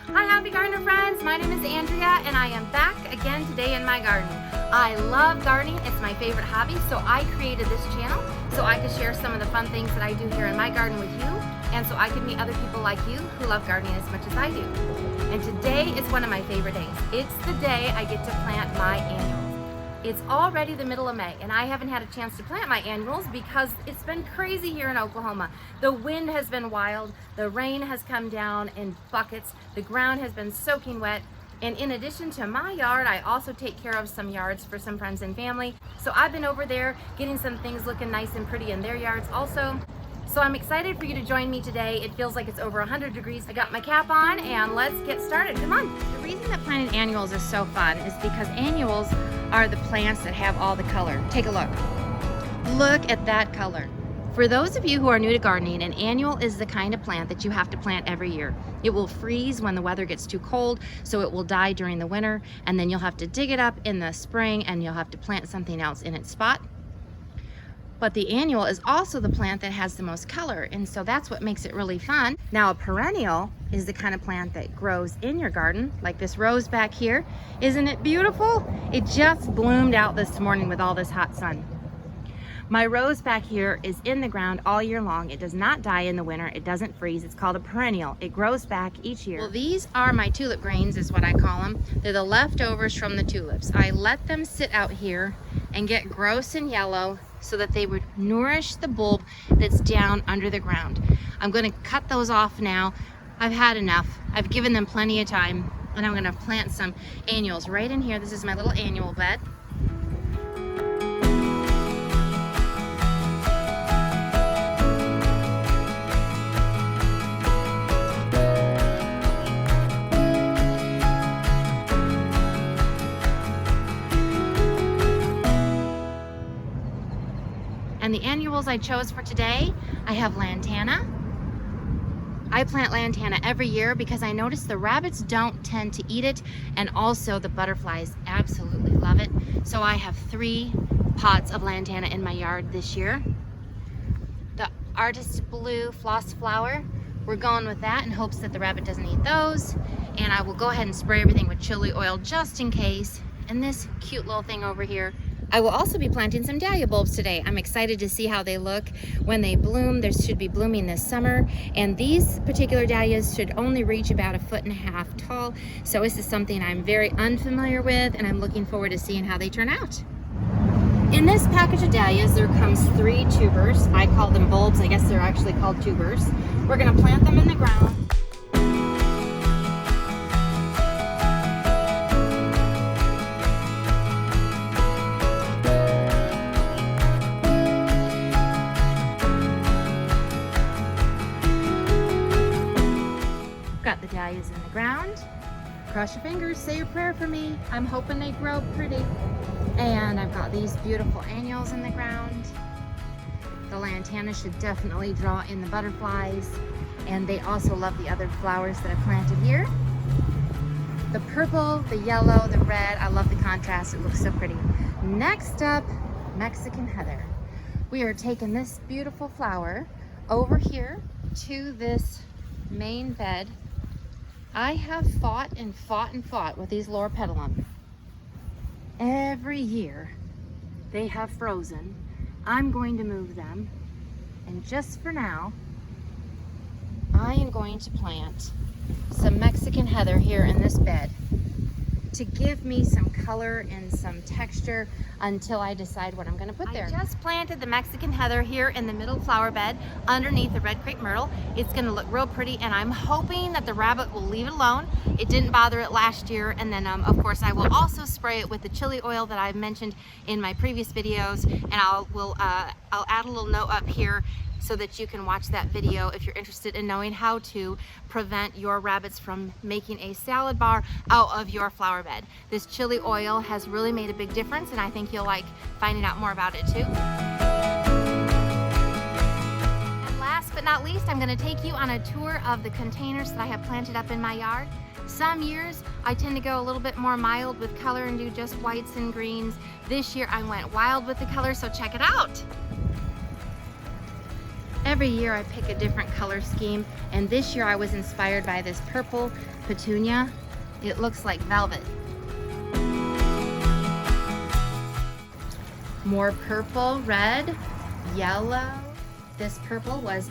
Hi happy gardener friends, my name is Andrea and I am back again today in my garden. I love gardening, it's my favorite hobby, so I created this channel so I could share some of the fun things that I do here in my garden with you, and so I could meet other people like you who love gardening as much as I do. And today is one of my favorite days. It's the day I get to plant my annuals. It's already the middle of May and I haven't had a chance to plant my annuals because it's been crazy here in Oklahoma. The wind has been wild, the rain has come down in buckets, the ground has been soaking wet, and in addition to my yard, I also take care of some yards for some friends and family. So I've been over there getting some things looking nice and pretty in their yards also. So I'm excited for you to join me today. It feels like it's over 100 degrees. I got my cap on and let's get started. Come on. The reason that planting annuals is so fun is because annuals are the plants that have all the color. Take a look. Look at that color. For those of you who are new to gardening, an annual is the kind of plant that you have to plant every year. It will freeze when the weather gets too cold, so it will die during the winter, and then you'll have to dig it up in the spring and you'll have to plant something else in its spot. But the annual is also the plant that has the most color, and so that's what makes it really fun. Now a perennial is the kind of plant that grows in your garden, like this rose back here. Isn't it beautiful? It just bloomed out this morning with all this hot sun. My rose back here is in the ground all year long. It does not die in the winter. It doesn't freeze. It's called a perennial. It grows back each year. Well, these are my tulip greens is what I call them. They're the leftovers from the tulips. I let them sit out here and get gross and yellow so that they would nourish the bulb that's down under the ground. I'm going to cut those off now. I've had enough. I've given them plenty of time, and I'm going to plant some annuals right in here. This is my little annual bed. And the annuals I chose for today, I have lantana. I plant lantana every year because I notice the rabbits don't tend to eat it, and also the butterflies absolutely love it. So I have 3 pots of lantana in my yard this year. The artist blue floss flower, we're going with that in hopes that the rabbit doesn't eat those. And I will go ahead and spray everything with chili oil just in case. And this cute little thing over here, I will also be planting some dahlia bulbs today. I'm excited to see how they look when they bloom. They should be blooming this summer, and these particular dahlias should only reach about 1.5 feet tall. So this is something I'm very unfamiliar with, and I'm looking forward to seeing how they turn out. In this package of dahlias, there comes 3 tubers. I call them bulbs. I guess they're actually called tubers. We're gonna plant them in the ground. Got the dahlias in the ground. Cross your fingers, say a prayer for me. I'm hoping they grow pretty. And I've got these beautiful annuals in the ground. The lantana should definitely draw in the butterflies, and they also love the other flowers that I planted here. The purple, the yellow, the red, I love the contrast. It looks so pretty. Next up, Mexican heather. We are taking this beautiful flower over here to this main bed. I have fought and fought and fought with these loropetalum. Every year they have frozen. I'm going to move them, and just for now I am going to plant some Mexican heather here in this bed to give me some color and some texture until I decide what I'm going to put there. I just planted the Mexican heather here in the middle flower bed underneath the red crepe myrtle. It's going to look real pretty, and I'm hoping that the rabbit will leave it alone. It didn't bother it last year, and then of course I will also spray it with the chili oil that I've mentioned in my previous videos, and I'll add a little note up here so that you can watch that video if you're interested in knowing how to prevent your rabbits from making a salad bar out of your flower bed. This chili oil has really made a big difference, and I think you'll like finding out more about it too. And last but not least, I'm going to take you on a tour of the containers that I have planted up in my yard. Some years I tend to go a little bit more mild with color and do just whites and greens. This year I went wild with the color, so check it out. Every year I pick a different color scheme, and this year I was inspired by this purple petunia. It looks like velvet. More purple, red, yellow. This purple was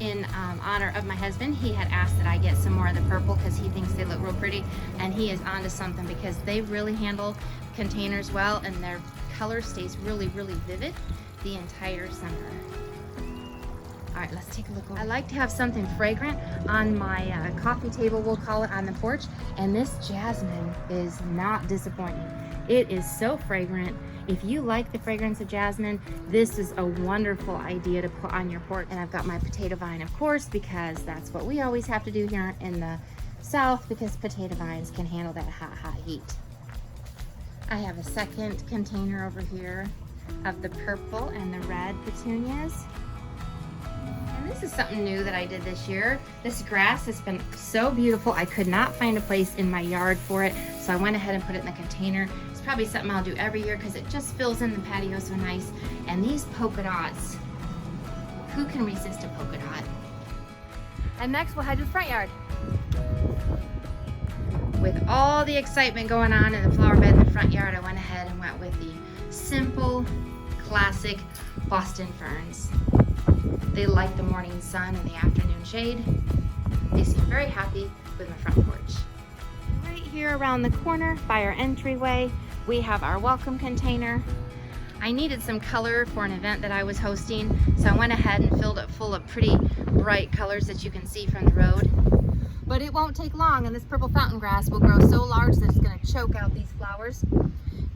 in honor of my husband. He had asked that I get some more of the purple because he thinks they look real pretty, and he is onto something because they really handle containers well, and their color stays really, really vivid the entire summer. All right, let's take a look over. I like to have something fragrant on my coffee table, we'll call it, on the porch, and this jasmine is not disappointing. It is so fragrant. If you like the fragrance of jasmine, this is a wonderful idea to put on your porch. And I've got my potato vine, of course, because that's what we always have to do here in the South, because potato vines can handle that hot, hot heat. I have a second container over here of the purple and the red petunias. And this is something new that I did this year. This grass has been so beautiful. I could not find a place in my yard for it, so I went ahead and put it in the container. It's probably something I'll do every year because it just fills in the patio so nice. And these polka dots, who can resist a polka dot? And next we'll head to the front yard. With all the excitement going on in the flower bed in the front yard, I went ahead and went with the simple, classic Boston ferns. They like the morning sun and the afternoon shade. They seem very happy with my front porch. Right here around the corner by our entryway, we have our welcome container. I needed some color for an event that I was hosting, so I went ahead and filled it full of pretty bright colors that you can see from the road. But it won't take long, and this purple fountain grass will grow so large that it's going to choke out these flowers.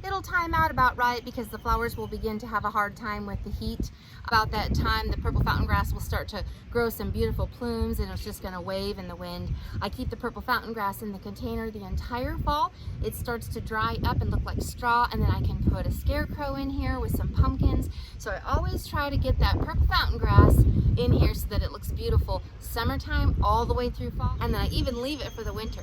It'll time out about right because the flowers will begin to have a hard time with the heat. About that time, the purple fountain grass will start to grow some beautiful plumes, and it's just going to wave in the wind. I keep the purple fountain grass in the container the entire fall. It starts to dry up and look like straw, and then I can put a scarecrow in here with some pumpkins. So I always try to get that purple fountain grass in here so that it looks beautiful summertime all the way through fall, and then I even leave it for the winter.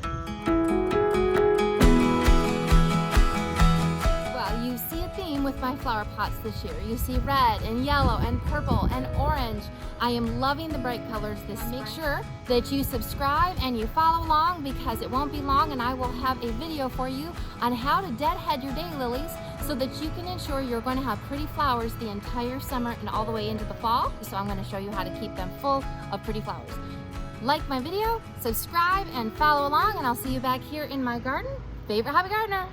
You see a theme with my flower pots this year. You see red and yellow and purple and orange. I am loving the bright colors this spring. Make sure that you subscribe and you follow along because it won't be long and I will have a video for you on how to deadhead your daylilies so that you can ensure you're going to have pretty flowers the entire summer and all the way into the fall. So I'm going to show you how to keep them full of pretty flowers. Like my video, subscribe and follow along, and I'll see you back here in my garden. Favorite hobby gardener.